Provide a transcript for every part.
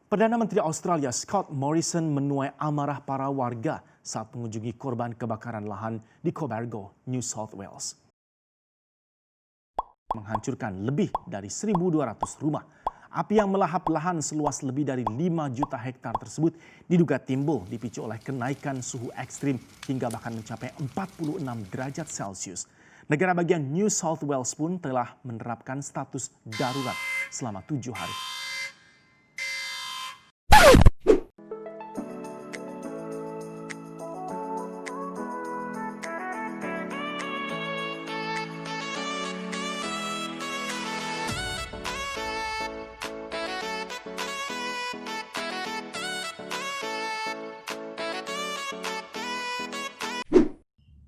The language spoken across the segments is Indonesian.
Perdana Menteri Australia Scott Morrison menuai amarah para warga saat mengunjungi korban kebakaran lahan di Cobargo, New South Wales. Menghancurkan lebih dari 1.200 rumah. Api yang melahap lahan seluas lebih dari 5 juta hektar tersebut diduga timbul dipicu oleh kenaikan suhu ekstrim hingga bahkan mencapai 46 derajat Celcius. Negara bagian New South Wales pun telah menerapkan status darurat selama 7 hari.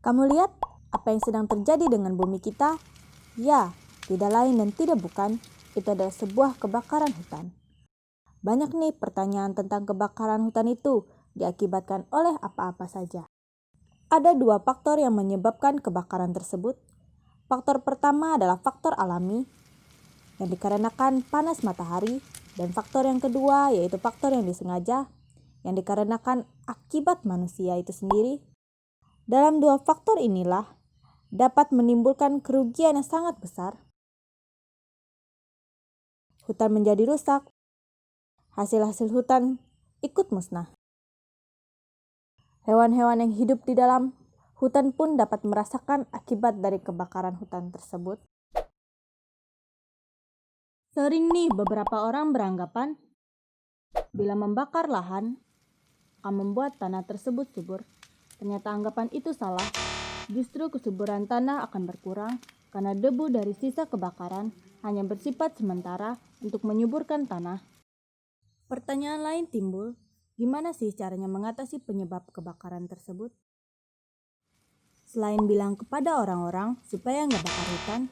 Kamu lihat apa yang sedang terjadi dengan bumi kita? Ya, tidak lain dan tidak bukan, itu adalah sebuah kebakaran hutan. Banyak nih pertanyaan tentang kebakaran hutan itu diakibatkan oleh apa-apa saja. Ada 2 faktor yang menyebabkan kebakaran tersebut. Faktor pertama adalah faktor alami yang dikarenakan panas matahari, dan faktor yang kedua yaitu faktor yang disengaja yang dikarenakan akibat manusia itu sendiri. Dalam 2 faktor inilah dapat menimbulkan kerugian yang sangat besar. Hutan menjadi rusak, hasil-hasil hutan ikut musnah. Hewan-hewan yang hidup di dalam hutan pun dapat merasakan akibat dari kebakaran hutan tersebut. Sering nih beberapa orang beranggapan bila membakar lahan akan membuat tanah tersebut subur. Ternyata anggapan itu salah. Justru kesuburan tanah akan berkurang karena debu dari sisa kebakaran hanya bersifat sementara untuk menyuburkan tanah. Pertanyaan lain timbul, gimana sih caranya mengatasi penyebab kebakaran tersebut? Selain bilang kepada orang-orang supaya nggak bakar hutan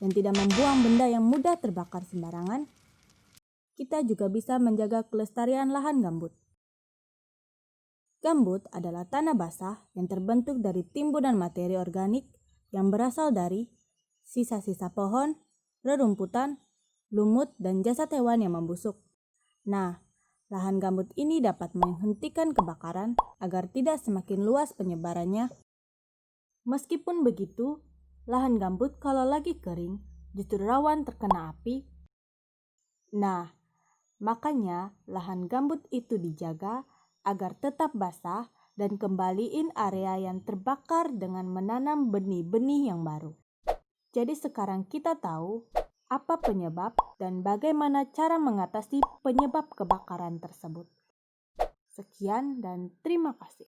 dan tidak membuang benda yang mudah terbakar sembarangan, kita juga bisa menjaga kelestarian lahan gambut. Gambut adalah tanah basah yang terbentuk dari timbunan materi organik yang berasal dari sisa-sisa pohon, rerumputan, lumut, dan jasad hewan yang membusuk. Nah, lahan gambut ini dapat menghentikan kebakaran agar tidak semakin luas penyebarannya. Meskipun begitu, lahan gambut kalau lagi kering justru rawan terkena api. Nah, makanya lahan gambut itu dijaga agar tetap basah dan kembaliin area yang terbakar dengan menanam benih-benih yang baru. Jadi sekarang kita tahu apa penyebab dan bagaimana cara mengatasi penyebab kebakaran tersebut. Sekian dan terima kasih.